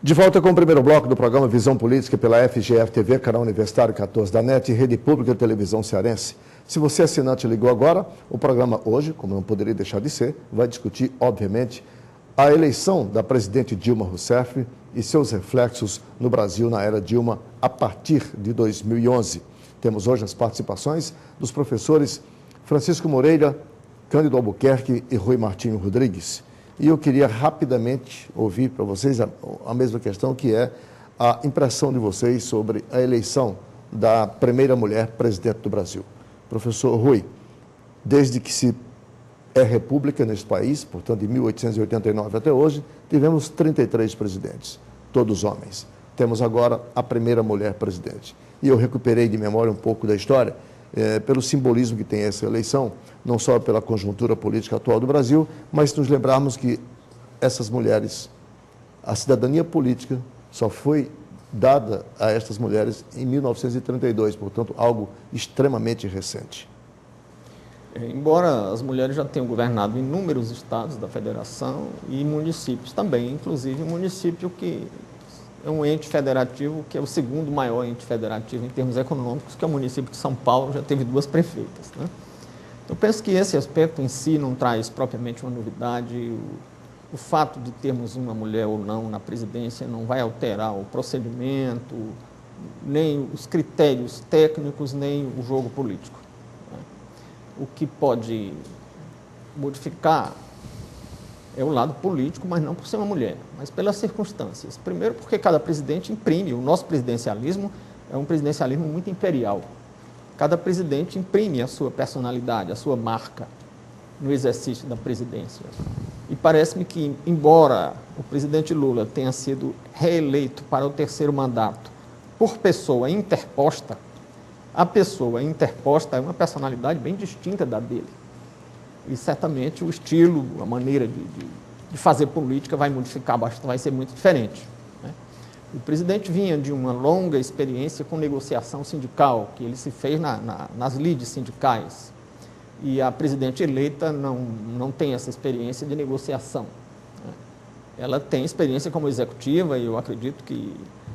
De volta com o primeiro bloco do programa Visão Política pela FGF-TV, canal Universitário 14 da NET e Rede Pública de Televisão Cearense. Se você assinante ligou agora, o programa hoje, como não poderia deixar de ser, vai discutir, obviamente, a eleição da presidente Dilma Rousseff e seus reflexos no Brasil na era Dilma a partir de 2011. Temos hoje as participações dos professores Francisco Moreira, Cândido Albuquerque e Rui Martinho Rodrigues. E eu queria rapidamente ouvir para vocês a mesma questão, que é a impressão de vocês sobre a eleição da primeira mulher presidente do Brasil. Professor Rui, desde que se é república neste país, portanto, de 1889 até hoje, tivemos 33 presidentes, todos homens. Temos agora a primeira mulher presidente. E eu recuperei de memória um pouco da história, pelo simbolismo que tem essa eleição, não só pela conjuntura política atual do Brasil, mas nos lembrarmos que essas mulheres, a cidadania política só foi dada a estas mulheres em 1932, portanto, algo extremamente recente. Embora as mulheres já tenham governado inúmeros estados da federação e municípios também, inclusive um município que é um ente federativo, que é o segundo maior ente federativo em termos econômicos, que é o município de São Paulo, já teve 2 prefeitas, né? Eu penso que esse aspecto em si não traz propriamente uma novidade. O fato de termos uma mulher ou não na presidência não vai alterar o procedimento, nem os critérios técnicos, nem o jogo político, né? O que pode modificar é o lado político, mas não por ser uma mulher, mas pelas circunstâncias. Primeiro, porque cada presidente imprime, o nosso presidencialismo é um presidencialismo muito imperial. Cada presidente imprime a sua personalidade, a sua marca no exercício da presidência. E parece-me que, embora o presidente Lula tenha sido reeleito para o 3º mandato por pessoa interposta, a pessoa interposta é uma personalidade bem distinta da dele. E certamente o estilo, a maneira de fazer política vai modificar bastante, vai ser muito diferente, né? O presidente vinha de uma longa experiência com negociação sindical, que ele se fez nas lides sindicais. E a presidente eleita não tem essa experiência de negociação, né? Ela tem experiência como executiva e eu acredito que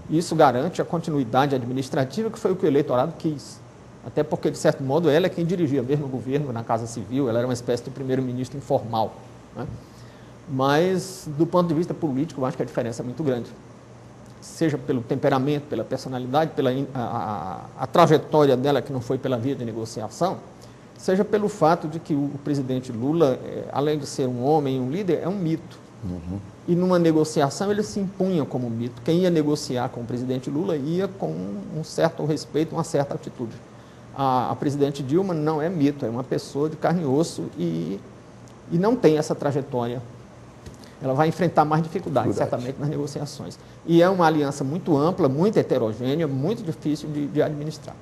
isso garante a continuidade administrativa, que foi o que o eleitorado quis. Até porque, de certo modo, ela é quem dirigia mesmo o governo na Casa Civil, ela era uma espécie de primeiro-ministro informal, né? Mas, do ponto de vista político, eu acho que a diferença é muito grande. Seja pelo temperamento, pela personalidade, pela a trajetória dela, que não foi pela via de negociação, seja pelo fato de que o presidente Lula, além de ser um homem e um líder, é um mito. Uhum. E numa negociação ele se impunha como mito. Quem ia negociar com o presidente Lula ia com um certo respeito, uma certa atitude. A presidente Dilma não é mito, é uma pessoa de carne e osso e não tem essa trajetória. Ela vai enfrentar mais dificuldades, certamente, nas negociações. E é uma aliança muito ampla, muito heterogênea, muito difícil de administrar.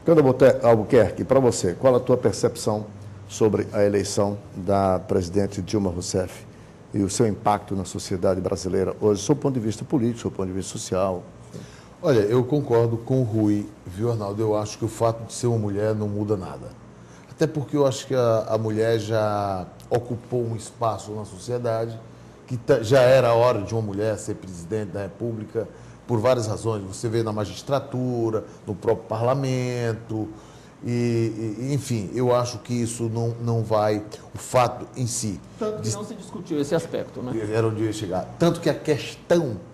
Cândido Albuquerque, para você, qual a tua percepção sobre a eleição da presidente Dilma Rousseff e o seu impacto na sociedade brasileira hoje, sob o ponto de vista político, sob o ponto de vista social? Olha, eu concordo com o Rui, viu, Arnaldo? Eu acho que o fato de ser uma mulher não muda nada. Até porque eu acho que a mulher já ocupou um espaço na sociedade, que já era a hora de uma mulher ser presidente da República, por várias razões. Você vê na magistratura, no próprio parlamento, enfim, eu acho que isso não vai, o fato em si. Tanto que não se discutiu esse aspecto, né? Era onde eu ia chegar. Tanto que a questão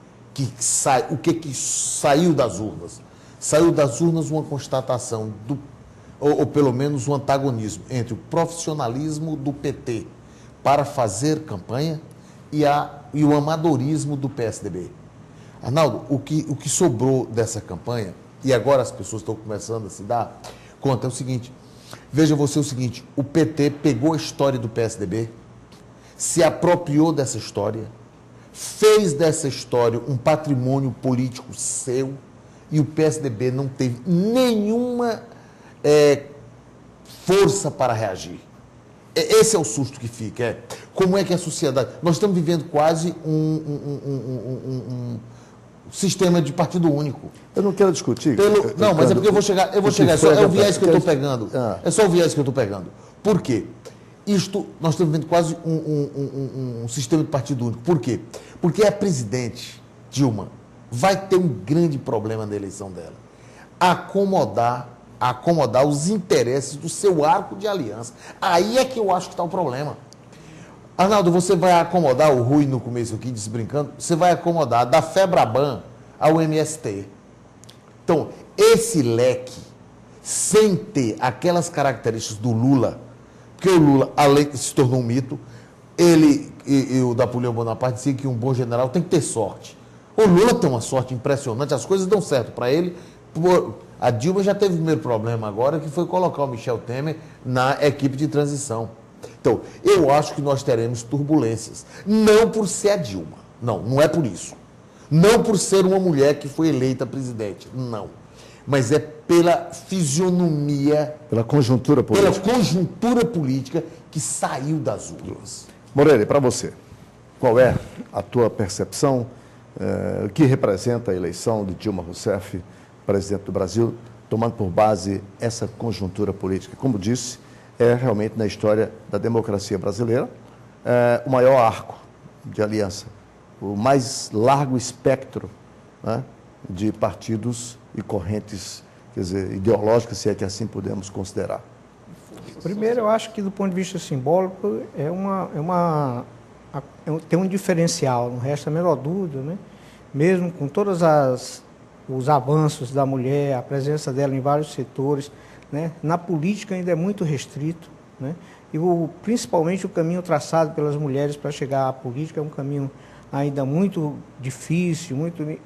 o que saiu das urnas? Saiu das urnas uma constatação, ou pelo menos um antagonismo entre o profissionalismo do PT para fazer campanha e o amadorismo do PSDB. Arnaldo, o que sobrou dessa campanha, e agora as pessoas estão começando a se dar conta, é o seguinte: veja você o seguinte, o PT pegou a história do PSDB, se apropriou dessa história, fez dessa história um patrimônio político seu, e o PSDB não teve nenhuma força para reagir. Esse é o susto que fica. Como é que a sociedade... Nós estamos vivendo quase um sistema de partido único. Eu não quero discutir. Não, mas é porque eu vou chegar. É o viés que eu estou pegando. É só o viés que eu estou pegando. Por quê? Nós estamos vivendo quase um sistema de partido único. Por quê? Porque a presidente Dilma vai ter um grande problema na eleição dela. Acomodar os interesses do seu arco de aliança. Aí é que eu acho que está o problema. Arnaldo, você vai acomodar, o Rui no começo aqui disse brincando, você vai acomodar da FEBRABAN ao MST. Então, esse leque, sem ter aquelas características do Lula, porque o Lula, além se tornou um mito, ele e o Napoleão Bonaparte dizia que um bom general tem que ter sorte. O Lula tem uma sorte impressionante, as coisas dão certo para ele. A Dilma já teve o primeiro problema agora, que foi colocar o Michel Temer na equipe de transição. Então, eu acho que nós teremos turbulências. Não por ser a Dilma. Não é por isso. Não por ser uma mulher que foi eleita presidente. Não. Mas é pela fisionomia... Pela conjuntura política. Pela conjuntura política que saiu das urnas. Morelli, para você, qual é a tua percepção, o que representa a eleição de Dilma Rousseff, presidente do Brasil, tomando por base essa conjuntura política? Como disse, é realmente na história da democracia brasileira o maior arco de aliança, o mais largo espectro, né, de partidos e correntes, quer dizer, ideológicas, se é que assim podemos considerar. Primeiro, eu acho que do ponto de vista simbólico tem um diferencial, não resta a menor dúvida, né? Mesmo com todos os avanços da mulher, a presença dela em vários setores, né? Na política ainda é muito restrito, né? E principalmente o caminho traçado pelas mulheres para chegar à política é um caminho ainda muito difícil,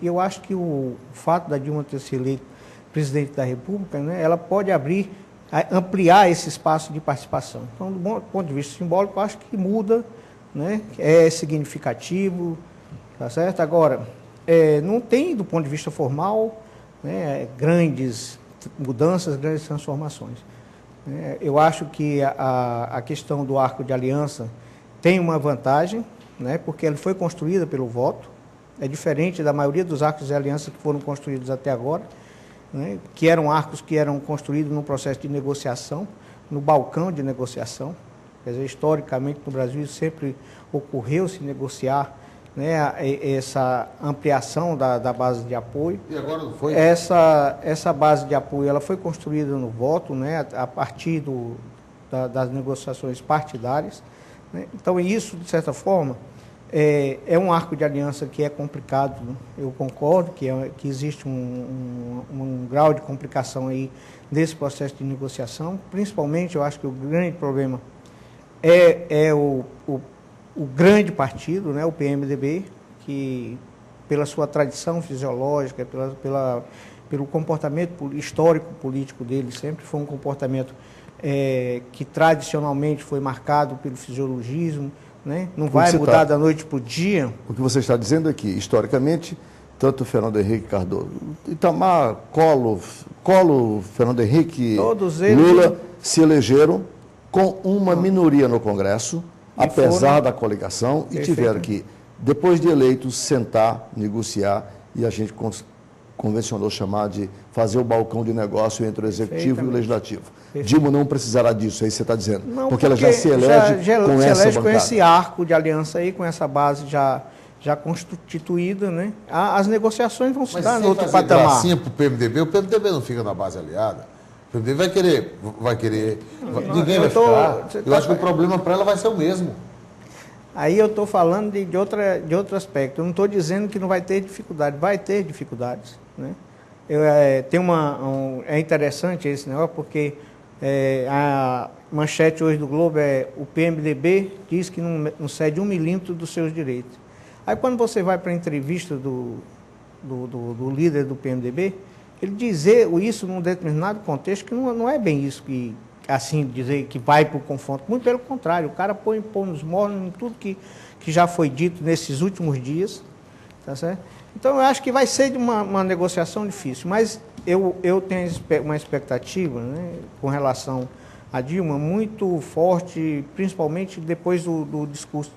e eu acho que o fato da Dilma ter sido eleita presidente da República, né, ela pode ampliar esse espaço de participação. Então, do ponto de vista simbólico, eu acho que muda, né, é significativo, tá certo? Agora, não tem, do ponto de vista formal, né, grandes mudanças, grandes transformações. Eu acho que a questão do arco de aliança tem uma vantagem, né, porque ele foi construída pelo voto, é diferente da maioria dos arcos de aliança que foram construídos até agora, né, que eram arcos que eram construídos no processo de negociação, no balcão de negociação. Quer dizer, historicamente no Brasil sempre ocorreu se negociar, né, essa ampliação da base de apoio. E agora não foi? Essa base de apoio ela foi construída no voto, né, a partir das negociações partidárias, né? Então, isso, de certa forma, é um arco de aliança que é complicado, né? Eu concordo que existe um grau de complicação aí nesse processo de negociação. Principalmente, eu acho que o grande problema é o grande partido, né, o PMDB, que, pela sua tradição fisiológica, pelo comportamento histórico político dele, sempre foi um comportamento que tradicionalmente foi marcado pelo fisiologismo, né? Não vai mudar da noite para o dia. O que você está dizendo é que, historicamente, tanto Fernando Henrique Cardoso, Itamar, Collor, Fernando Henrique, Lula, se elegeram com uma minoria no Congresso, apesar da coligação, e tiveram que, depois de eleitos, sentar, negociar, e a gente convencionou chamar de fazer o balcão de negócio entre o Executivo e o Legislativo. Dilma não precisará disso, aí você está dizendo, não, porque ela já se elege com esse arco de aliança aí, com essa base já constituída, né? As negociações vão se dar no outro patamar. Mas se para o PMDB, o PMDB não fica na base aliada. O PMDB vai querer, ninguém vai ficar. Eu acho que o problema para ela vai ser o mesmo. Aí eu estou falando de outro aspecto. Eu não estou dizendo que não vai ter dificuldade. Vai ter dificuldades, né? É interessante esse negócio, porque a manchete hoje do Globo o PMDB diz que não cede 1 milímetro dos seus direitos. Aí quando você vai para a entrevista do líder do PMDB, ele dizer isso num determinado contexto que não é bem isso que, assim, dizer que vai para o confronto. Muito pelo contrário, o cara põe nos mornos em tudo que já foi dito nesses últimos dias, tá certo? Então, eu acho que vai ser uma negociação difícil, mas eu tenho uma expectativa, né, com relação a Dilma muito forte, principalmente depois do discurso